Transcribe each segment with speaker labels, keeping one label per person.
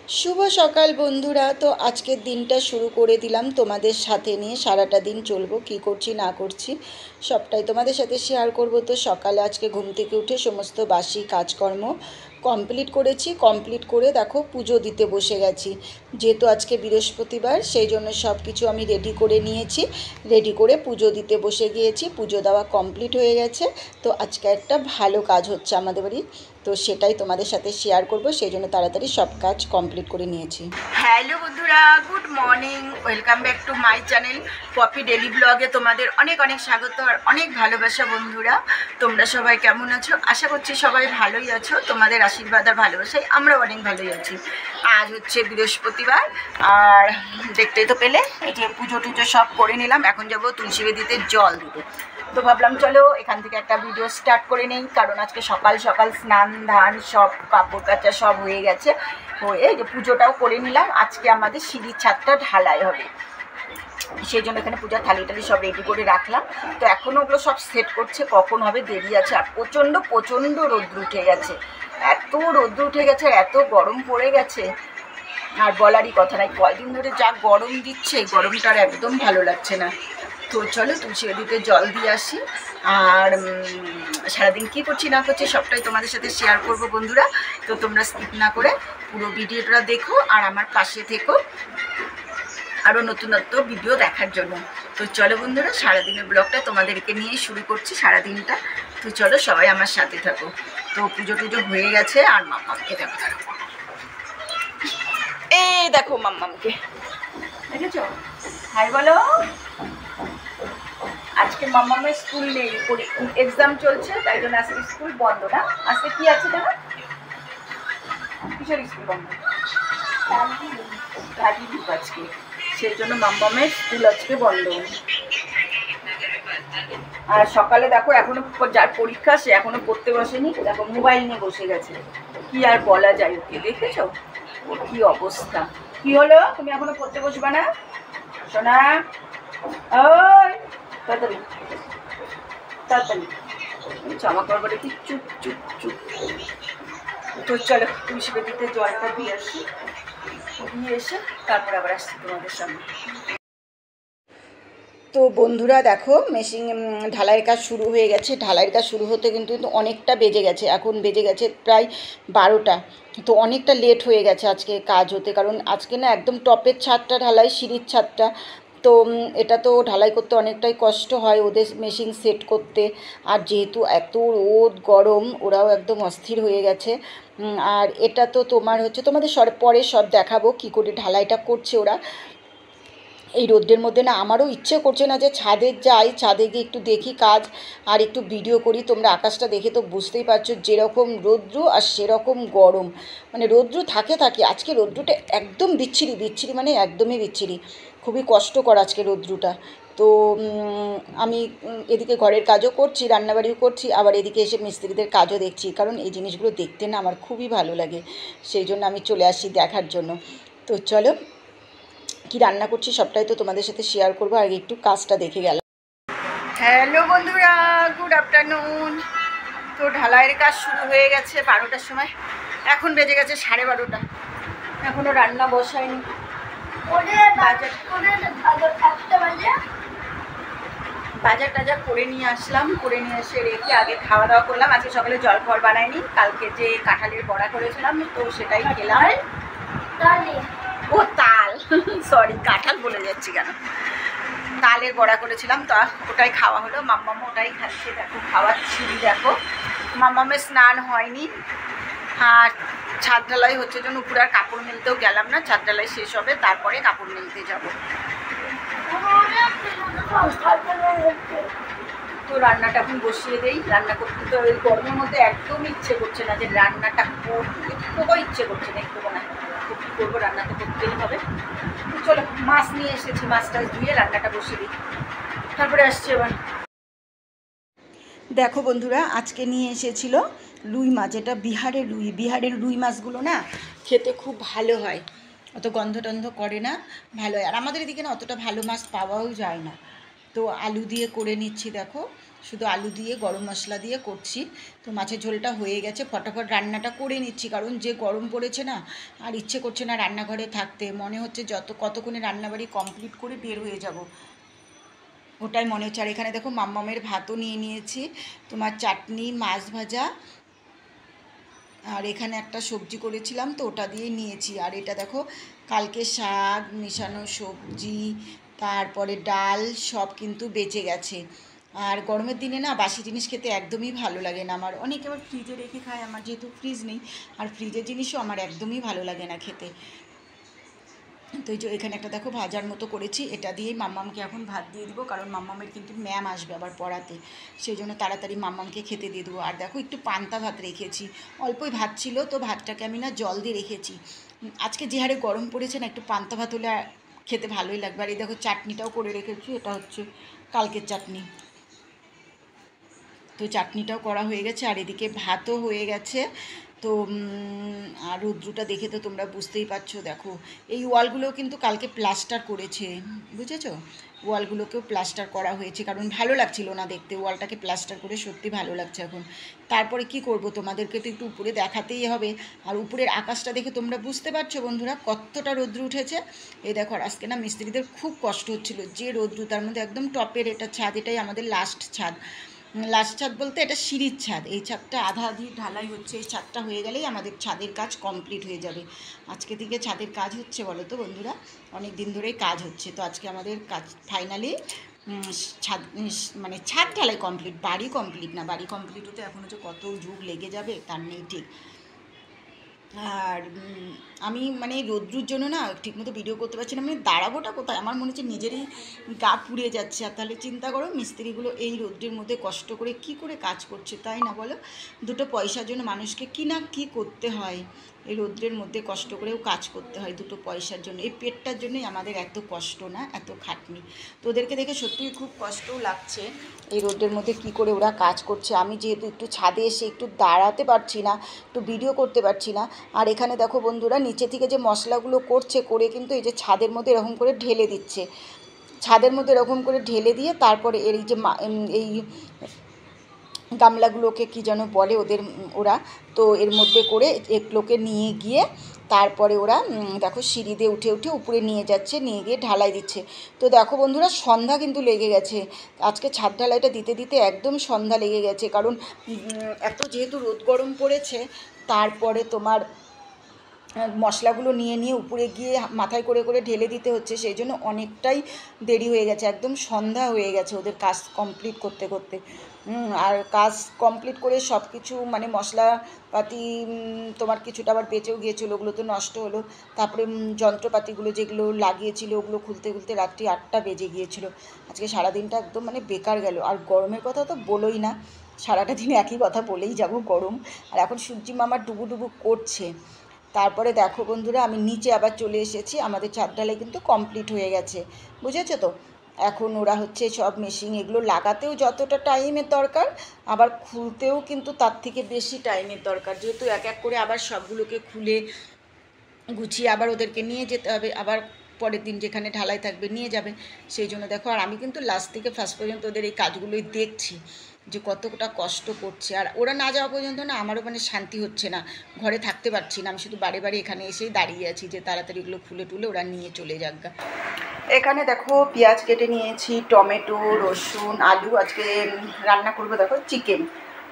Speaker 1: শুভ সকাল বন্ধুরা। তো আজকের দিনটা শুরু করে দিলাম তোমাদের সাথে নিয়ে। সারাটা দিন চলবো, কি করছি না করছি সবটাই তোমাদের সাথে শেয়ার করব। তো সকালে আজকে ঘুম থেকে উঠে সমস্ত বাসি কাজকর্ম কমপ্লিট করেছি। কমপ্লিট করে দেখো পুজো দিতে বসে গেছি। যেহেতু আজকে বৃহস্পতিবার, সেই জন্য সব কিছু আমি রেডি করে নিয়েছি। রেডি করে পুজো দিতে বসে গিয়েছি। পুজো দেওয়া কমপ্লিট হয়ে গেছে। তো আজকে একটা ভালো কাজ হচ্ছে আমাদের বাড়ি, তো সেটাই তোমাদের সাথে শেয়ার করব, সেই জন্য তাড়াতাড়ি সব কাজ কমপ্লিট করে নিয়েছি। হ্যালো বন্ধুরা, good morning, welcome back to my channel Poppy Daily ব্লগে। তোমাদের অনেক অনেক স্বাগত আর অনেক ভালোবাসা। বন্ধুরা তোমরা সবাই কেমন আছো? আশা করছি সবাই ভালোই আছো। তোমাদের আশীর্বাদ আর ভালোবাসায় আমরা অনেক ভালোই আছি। আজ হচ্ছে বৃহস্পতিবার আর দেখতেই তো পেলে এই যে পুজো টুজো সব করে নিলাম। এখন যাবো তুলসী বেদিতে জল দিতে। তো ভাবলাম চলো এখান থেকে একটা ভিডিও স্টার্ট করে নেই, কারণ আজকে সকাল সকাল স্নান ধান সব কাপড় কাচা সব হয়ে গেছে। হয়ে যে পুজোটাও করে নিলাম। আজকে আমাদের সিঁড়ির ছাদটা ঢালাই হবে, সেই জন্য এখানে পূজার থালি টালি সব রেডি করে রাখলাম। তো এখনও ওগুলো সব সেট করছে, কখন হবে দেরি আছে। আর প্রচণ্ড প্রচণ্ড রৌদ্র উঠে গেছে, এত রৌদ্র উঠে গেছে আর এত গরম পড়ে গেছে আর বলারই কথা নাই। কয়দিন ধরে যা গরম দিচ্ছে, গরমটা আর একদম ভালো লাগছে না। তো চলো তুলসী নদীতে জল দিয়ে আসি। আর সারাদিন কী করছি না করছি সবটাই তোমাদের সাথে শেয়ার করব বন্ধুরা। তো তোমরা স্কিপ না করে পুরো ভিডিওটা দেখো আর আমার পাশে থেকো আরও নতুনত্ব ভিডিও দেখার জন্য। তো চলো বন্ধুরা, সারাদিনের ব্লগটা তোমাদেরকে নিয়েই শুরু করছি সারাদিনটা। তো চলো সবাই আমার সাথে থাকো। তো পুজো টুজো হয়ে গেছে আর মাম্মামকে দেখো, এই দেখো মাম্মামকে দেখেছো? হাই বলো। আজকে মাম্মামের স্কুল নেই, এক্সাম চলছে, তাই জন্য আজকে স্কুল বন্ধ। না আজকে কি আছে জানো? কিসের স্কুল বন্ধ? আজকে, সেই জন্য মাম্মামের স্কুল আজকে বন্ধ। আর সকালে দেখো এখনো যার পরীক্ষা সে এখনো পড়তে বসেনি, দেখো মোবাইল নিয়ে বসে গেছে। কি আর বলা যায় ওকে, দেখেছো ওর কি অবস্থা? কি হলো, তুমি এখনো পড়তে বসবা না সোনা? ওই তাড়াতাড়ি তাড়াতাড়ি জামা কাপড় কি চুপ চুপ চুপ। তো চলো তুলসী বেদিতে জলটা দিয়ে আসি, দিয়ে এসে তারপর আবার আসছি তোমাদের সামনে। তো বন্ধুরা দেখো মেশিন ঢালাইয়ের কাজ শুরু হয়ে গেছে। ঢালাইয়ের কাজ শুরু হতে কিন্তু অনেকটা বেজে গেছে, এখন বেজে গেছে প্রায় 12টা। তো অনেকটা লেট হয়ে গেছে আজকে কাজ হতে, কারণ আজকে না একদম টপের ছাদটা ঢালাই, সিঁড়ির ছাদটা। তো এটা তো ঢালাই করতে অনেকটাই কষ্ট হয় ওদের মেশিন সেট করতে। আর যেহেতু এত রোদ গরম, ওরাও একদম অস্থির হয়ে গেছে। আর এটা তো তোমার হচ্ছে তোমাদের পরে সব দেখাবো কী করে ঢালাইটা করছে ওরা। এই রোদ্রের মধ্যে না আমারও ইচ্ছে করছে না যে ছাদে যাই, ছাদে গিয়ে একটু দেখি কাজ আর একটু ভিডিও করি। তোমরা আকাশটা দেখে তো বুঝতেই পারছো যেরকম রৌদ্র আর সেরকম গরম, মানে রৌদ্র থাকে আজকে রৌদ্রটা একদম বিচ্ছিরি বিচ্ছিরি, মানে একদমই বিচ্ছিরি, খুবই কষ্টকর আজকে রৌদ্রটা। তো আমি এদিকে ঘরের কাজও করছি, রান্নাবাড়িও করছি, আবার এদিকে এসে মিস্ত্রিদের কাজও দেখছি, কারণ এই জিনিসগুলো দেখতে না আমার খুবই ভালো লাগে, সেই জন্য আমি চলে আসি দেখার জন্য। তো চলো কি রান্না করছি সবটাই তো তোমাদের সাথে শেয়ার করবো। আর একটু কাজটা দেখে গেলাম। হ্যালো বন্ধুরা, গুড আফটারনুন। তো ঢালাইয়ের কাজ শুরু হয়ে গেছে 12টার সময়, এখন বেজে গেছে 12:30। এখনও রান্না বসায়নি। বাজার টাজার করে নিয়ে আসলাম, করে নিয়ে এসে রেখে আগে খাওয়া দাওয়া করলাম। আজকে সকালে জল খাবার বানাইনি, কালকে যে কাঁঠালের বড়া করেছিলাম তো সেটাই খেলাম। ও তাল, সরি কাঁঠাল বলে যাচ্ছি কেন, তালের বড়া করেছিলাম, তা ওটাই খাওয়া হলো। মাম্মাম ওটাই খাচ্ছে, দেখো খাওয়াচ্ছি। দেখো মাম্মামের স্নান হয়নি আর ছাদ ঢালাই হচ্ছে জন্য উপরে আর কাপড় মেলতেও গেলাম না। ছাদ ঢালাই শেষ হবে তারপরে কাপড় মেলতে যাব। তো রান্নাটা এখন বসিয়ে দেই। রান্না করতে তো ওই গরমের মধ্যে একদম ইচ্ছে করছে না যে রান্নাটা করবো, ইচ্ছে করছে না একটু না। তো কী করবো, রান্না তো করতেই হবে। চলো মাছ নিয়ে এসেছি, মাছটা ধুয়ে রান্নাটা বসিয়ে দিই, তারপরে আসছি এবার। দেখো বন্ধুরা আজকে নিয়ে এসেছিল রুই মাছ, এটা বিহারের রুই মাছগুলো না খেতে খুব ভালো হয়, অত গন্ধ টন্ধ করে না, ভালো হয়। আর আমাদের এদিকে না অতটা ভালো মাছ পাওয়াও যায় না। তো আলু দিয়ে করে নিচ্ছি, দেখো শুধু আলু দিয়ে গরম মশলা দিয়ে করছি। তো মাছের ঝোলটা হয়ে গেছে, ফটাফট রান্নাটা করে নিচ্ছি, কারণ যে গরম পড়েছে না, আর ইচ্ছে করছে না রান্নাঘরে থাকতে। মনে হচ্ছে কতক্ষণে রান্নাবাড়ি কমপ্লিট করে বের হয়ে যাব, ওটাই মনে হচ্ছে। আর এখানে দেখো মাম্মামের ভাতও নিয়ে নিয়েছি, তোমার চাটনি, মাছ ভাজা, আর এখানে একটা সবজি করেছিলাম তো ওটা দিয়ে নিয়েছি। আর এটা দেখো কালকে শাক মেশানো সবজি, তারপরে ডাল সব কিন্তু বেঁচে গেছে। আর গরমের দিনে না বাসি জিনিস খেতে একদমই ভালো লাগে না আমার। অনেকে আবার ফ্রিজে রেখে খায়, আমার যেহেতু ফ্রিজ নেই, আর ফ্রিজের জিনিসও আমার একদমই ভালো লাগে না খেতে। তো এই যে এখানে একটা দেখো ভাজার মতো করেছি, এটা দিয়েই মাম্মামকে এখন ভাত দিয়ে দিব, কারণ মাম্মামের কিন্তু ম্যাম আসবে আবার পড়াতে, সেই জন্য তাড়াতাড়ি মাম্মামকে খেতে দিয়ে দেবো। আর দেখো একটু পান্তা ভাত রেখেছি, অল্পই ভাত ছিল তো ভাতটাকে আমি না জল দিয়ে রেখেছি। আজকে যে হারে গরম পড়েছে না, একটু পান্তা ভাত হলে খেতে ভালোই লাগবে। আর এই দেখো চাটনিটাও করে রেখেছি, এটা হচ্ছে কালকের চাটনি। তো চাটনিটাও করা হয়ে গেছে, আর এদিকে ভাতও হয়ে গেছে। তো আর রৌদ্রটা দেখে তো তোমরা বুঝতেই পারছো। দেখো এই ওয়ালগুলোও কিন্তু কালকে প্লাস্টার করেছে, বুঝেছো? ওয়ালগুলোকেও প্লাস্টার করা হয়েছে, কারণ ভালো লাগছিল না দেখতে, ওয়ালটাকে প্লাস্টার করে সত্যি ভালো লাগছে এখন। তারপরে কি করব, তোমাদেরকে তো একটু উপরে দেখাতেই হবে। আর উপরের আকাশটা দেখে তোমরা বুঝতে পারছো বন্ধুরা কতটা রৌদ্র উঠেছে। এই দেখো, আর আজকে না মিস্ত্রিদের খুব কষ্ট হচ্ছিল, যে রৌদ্র, তার মধ্যে একদম টপের এটা ছাদ, এটাই আমাদের লাস্ট ছাদ। লাস্ট ছাদ বলতে এটা সিঁড়ির ছাদ, এই ছাদটা আধা আধি ঢালাই হচ্ছে, এই ছাদটা হয়ে গেলেই আমাদের ছাদের কাজ কমপ্লিট হয়ে যাবে। আজকে থেকে ছাদের কাজ হচ্ছে, বলো তো বন্ধুরা, অনেক দিন ধরেই কাজ হচ্ছে। তো আজকে আমাদের কাজ ফাইনালি ছাদ, মানে ছাদ ঢালাই কমপ্লিট, বাড়ি কমপ্লিট না, বাড়ি কমপ্লিট হতে এখন হচ্ছে কত যুগ লেগে যাবে তার নেই ঠিক। আর আমি মানে রৌদ্রুর জন্য না ঠিকমতো ভিডিও করতে পারছি না, মানে দাঁড়াবোটা কোথায়, আমার মনে হচ্ছে নিজেরই গা পুড়ে যাচ্ছে। আর তাহলে চিন্তা করো মিস্ত্রিগুলো এই রৌদ্রের মধ্যে কষ্ট করে কি করে কাজ করছে, তাই না বলো? দুটো পয়সার জন্য মানুষকে কি না কি করতে হয়, এই রৌদ্রের মধ্যে কষ্ট করেও কাজ করতে হয় দুটো পয়সার জন্য, এই পেটটার জন্যই আমাদের এত কষ্ট না, এত খাটনি। তো ওদেরকে দেখে সত্যিই খুব কষ্টও লাগছে, এই রোদের মধ্যে কি করে ওরা কাজ করছে। আমি যেহেতু একটু ছাদে এসে একটু দাঁড়াতে পারছি না, একটু ভিডিও করতে পারছি না। আর এখানে দেখো বন্ধুরা নিচে থেকে যে মশলাগুলো করছে, করে কিন্তু এই যে ছাদের মধ্যে এরকম করে ঢেলে দিচ্ছে, ছাদের মধ্যে এরকম করে ঢেলে দিয়ে তারপরে এই যে এই গামলাগুলোকে কি যেন বলে ওদের, ওরা তো এর মধ্যে করে এগুলোকে নিয়ে গিয়ে তারপরে ওরা দেখো সিঁড়ি দিয়ে উঠে উঠে উপরে নিয়ে যাচ্ছে, নিয়ে গিয়ে ঢালাই দিচ্ছে। তো দেখো বন্ধুরা সন্ধ্যা কিন্তু লেগে গেছে, আজকে ছাদ ঢালাইটা দিতে দিতে একদম সন্ধ্যা লেগে গেছে, কারণ এত যেহেতু রোদ গরম পড়েছে, তারপরে তোমার মশলাগুলো নিয়ে নিয়ে উপরে গিয়ে মাথায় করে করে ঢেলে দিতে হচ্ছে, সেই জন্য অনেকটাই দেরি হয়ে গেছে, একদম সন্ধ্যা হয়ে গেছে ওদের কাজ কমপ্লিট করতে করতে। আর কাজ কমপ্লিট করে সব কিছু মানে মশলাপাতি তোমার কিছুটা আবার বেঁচেও গিয়েছিলো, ওগুলো তো নষ্ট হলো। তারপরে যন্ত্রপাতিগুলো যেগুলো লাগিয়েছিল ওগুলো খুলতে খুলতে রাত্রি 8টা বেজে গিয়েছিলো। আজকে সারাদিনটা একদম মানে বেকার গেল। আর গরমের কথা তো বলোই না, সারাটা দিন একই কথা বলেই যাব, গরম। আর এখন সূর্যি মামা ডুবু ডুবু করছে। তারপরে দেখো বন্ধুরা আমি নিচে আবার চলে এসেছি, আমাদের ছাদ ঢালাই কিন্তু কমপ্লিট হয়ে গেছে, বুঝেছো তো? এখন ওরা হচ্ছে সব মেশিন, এগুলো লাগাতেও যতটা টাইমের দরকার, আবার খুলতেও কিন্তু তার থেকে বেশি টাইমের দরকার, যেহেতু এক এক করে আবার সবগুলোকে খুলে গুছিয়ে আবার ওদেরকে নিয়ে যেতে হবে, আবার পরের দিন যেখানে ঢালাই থাকবে নিয়ে যাবে, সেই জন্য দেখো। আর আমি কিন্তু লাস্ট থেকে ফার্স্ট পর্যন্ত ওদের এই কাজগুলোই দেখছি যে কতটা কষ্ট করছে। আর ওরা না যাওয়া পর্যন্ত না আমারও মানে শান্তি হচ্ছে না, ঘরে থাকতে পারছি না, আমি শুধু বারে বারে এখানে এসেই দাঁড়িয়ে আছি যে তাড়াতাড়ি এগুলো খুলে টুলে ওরা নিয়ে চলে যাক। এখানে দেখো পেঁয়াজ কেটে নিয়েছি, টমেটো, রসুন, আলু, আজকে রান্না করবো দেখো চিকেন।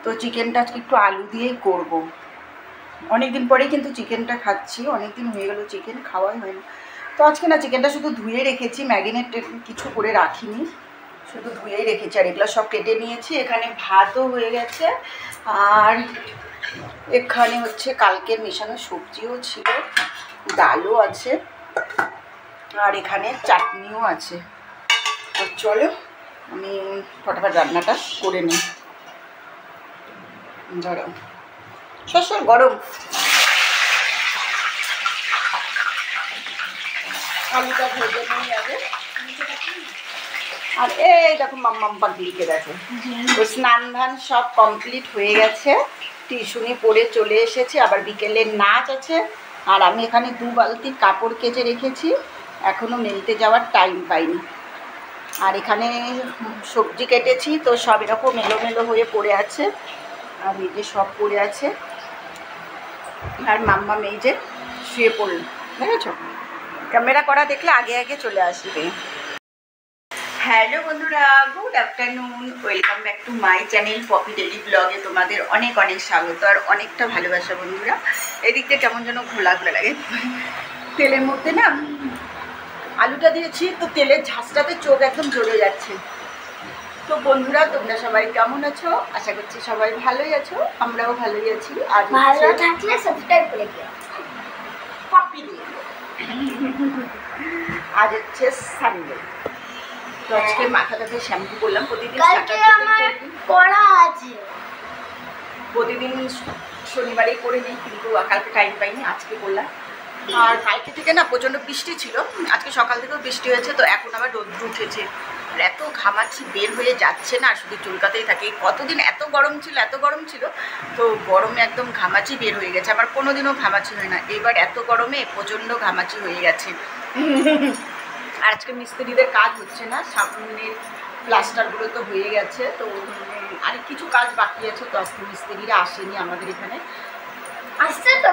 Speaker 1: তো চিকেনটা আজকে একটু আলু দিয়েই করবো, অনেক দিন পরেই কিন্তু চিকেনটা খাচ্ছি, অনেক দিন হয়ে গেল চিকেন খাওয়াই হয় না। তো আজকে না চিকেনটা শুধু ধুয়ে রেখেছি, ম্যারিনেট কিছু করে রাখিনি, শুধু ধুয়েই রেখেছি। আর এগুলো সব কেটে নিয়েছি, এখানে ভাতও হয়ে গেছে, আর এখানে হচ্ছে কালকের মেশানো সবজিও ছিল, ডালও আছে, আর এখানে চাটনিও আছে। তো চলো আমি ফটাফট রান্নাটা করে নিই। ধরো সর গরম, আলুটা ভেজে নিয়ে যাবে। আর এই দেখো মাম্মাম পাগলিকে দেখো, তো স্নান ধান সব কমপ্লিট হয়ে গেছে, টিউশনি পড়ে চলে এসেছি, আবার বিকেলের নাচ আছে। আর আমি এখানে 2 বালতি কাপড় কেচে রেখেছি, এখনও মেলতে যাওয়ার টাইম পাইনি। আর এখানে সবজি কেটেছি, তো সব এরকম এলোমেলো হয়ে পড়ে আছে, আর এই যে সব পড়ে আছে। আর মাম্মা এই যে শুয়ে পড়ল, দেখেছ? ক্যামেরা করা দেখলে আগে আগে চলে আসবে। হ্যালো বন্ধুরা, good afternoon, welcome back to my channel Poppy Daily ব্লগে। তোমাদের অনেক অনেক স্বাগত আর অনেকটা ভালোবাসা বন্ধুরা। এদিক থেকে কেমন যেন ঘোলা ঘোলা লাগে। তেলের মধ্যে না আলুটা দিয়েছি, তো তেলের ঝাঁসটাতে চোখ একদম জ্বলে যাচ্ছে। তো বন্ধুরা, তোমরা সবাই কেমন আছো? আশা করছি সবাই ভালোই আছো, আমরাও ভালোই আছি। আর
Speaker 2: ভালো থাকলে সাবস্ক্রাইব করে দিও।
Speaker 1: পপি দিয়ে আজ হচ্ছে সানডে, তো আজকে মাথাটাতে শ্যাম্পু করলাম। প্রতিদিন
Speaker 2: করা আছে,
Speaker 1: প্রতিদিন শনিবারেই করে নিই, কিন্তু কালকে টাইম পাইনি, আজকে করলাম। আর কালকে থেকে না প্রচণ্ড বৃষ্টি ছিল, আজকে সকাল থেকেও বৃষ্টি হয়েছে, তো এখন আবার রোদ্র উঠেছে। এত ঘামাচ্ছি, বের হয়ে যাচ্ছে না, শুধু চুলকাতেই থাকে। কতদিন এত গরম ছিল, তো গরমে একদম ঘামাচি বের হয়ে গেছে। আমার কোনোদিনও ঘামাচি হয় না, এবার এত গরমে প্রচণ্ড ঘামাচি হয়ে গেছে। আর আজকে মিস্ত্রিদের কাজ হচ্ছে না, সামনের প্লাস্টারগুলো তো হয়ে গেছে, তো আর কিছু কাজ বাকি আছে, তো আজকে মিস্ত্রিরা আসেনি আমাদের এখানে।
Speaker 2: আসছে তো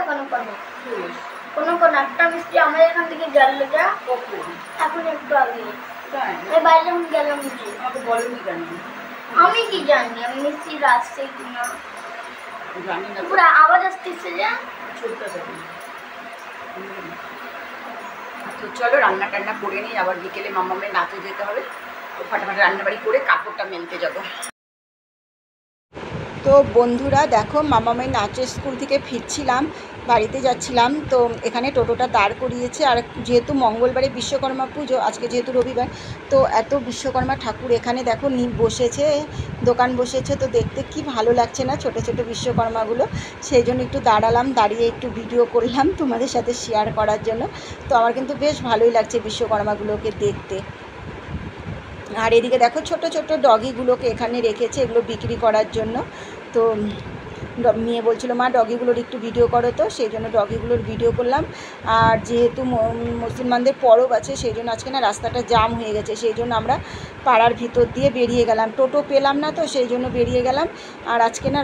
Speaker 2: কোনো একটা মিস্ত্রি আমাদের এখান থেকে গেল, যা এখন একটু আগে বাইরে গেলাম।
Speaker 1: আমাকে বলেনি কেন?
Speaker 2: আমি কি জানি, আমি মিস্ত্রিরা আসছে কিনা
Speaker 1: জানি না,
Speaker 2: পুরো আওয়াজ আসতেছে যে
Speaker 1: চলতে যাবে। তো চলো রান্না টান্না করে নিই, আবার বিকেলে মামামের নাচে যেতে হবে, তো ফাটাফাটি রান্নাবাড়ি করে কাপড়টা মেলতে যাব। তো বন্ধুরা দেখো, মামামের নাচের স্কুল থেকে ফিরছিলাম, বাড়িতে যাচ্ছিলাম, তো এখানে টোটোটা দাঁড় করিয়েছে। আর যেহেতু মঙ্গলবারে বিশ্বকর্মা পুজো, আজকে যেহেতু রবিবার, তো এত বিশ্বকর্মা ঠাকুর এখানে দেখো বসেছে, দোকান বসেছে, তো দেখতে কি ভালো লাগছে না ছোট ছোট বিশ্বকর্মাগুলো। সেই জন্য একটু দাঁড়ালাম, দাঁড়িয়ে একটু ভিডিও করলাম তোমাদের সাথে শেয়ার করার জন্য। তো আমার কিন্তু বেশ ভালোই লাগছে বিশ্বকর্মাগুলোকে দেখতে। আর এদিকে দেখো ছোট ছোট ডগিগুলোকে এখানে রেখেছে, এগুলো বিক্রি করার জন্য। তো মেয়ে বলছিল, মা ডগিগুলোর একটু ভিডিও করো, তো সেই জন্য ডগিগুলোর ভিডিও করলাম। আর যেহেতু মুসলমানদের পরব আছে, সেই জন্য আজকে না রাস্তাটা জাম হয়ে গেছে, সেই জন্য আমরা পাড়ার ভিতর দিয়ে বেরিয়ে গেলাম, টোটো পেলাম না, তো সেই জন্য বেরিয়ে গেলাম। আর আজকে না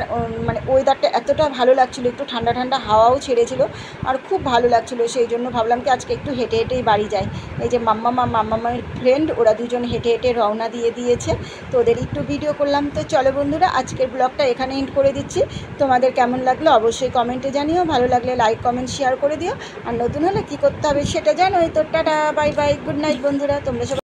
Speaker 1: মানে ওয়েদারটা এতটা ভালো লাগছিলো, একটু ঠান্ডা ঠান্ডা হাওয়াও ছেড়েছিল, আর খুব ভালো লাগছিলো, সেই জন্য ভাবলাম কি আজকে একটু হেঁটে হেঁটেই বাড়ি যাই। এই যে মাম্মামের ফ্রেন্ড, ওরা দুজন হেঁটে হেঁটে রওনা দিয়ে দিয়েছে, তো ওদের একটু ভিডিও করলাম। তো চলো বন্ধুরা, আজকের ব্লগটা এখানে এন্ড করে দিচ্ছি। তোমাদের কেমন লাগলো অবশ্যই কমেন্টে জানিও, ভালো লাগলে লাইক কমেন্ট শেয়ার করে দিও, আর নতুন হলে কী করতে হবে সেটা জানোই। তো tata, bye bye, good night বন্ধুরা, তোমরা সবাই